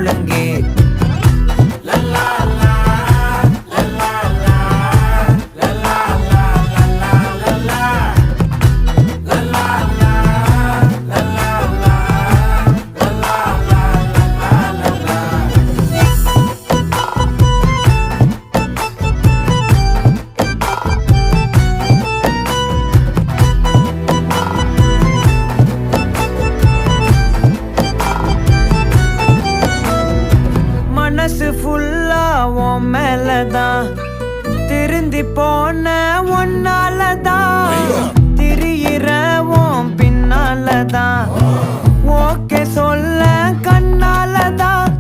ஒழுங்கே. மனசு ஃபுல்லா உன் மேலதான், திருந்தி போன ஒன்னாலதான், திரியிற உன் பின்னாலதான், ஓகே சொல்ல கண்ணாலதான்,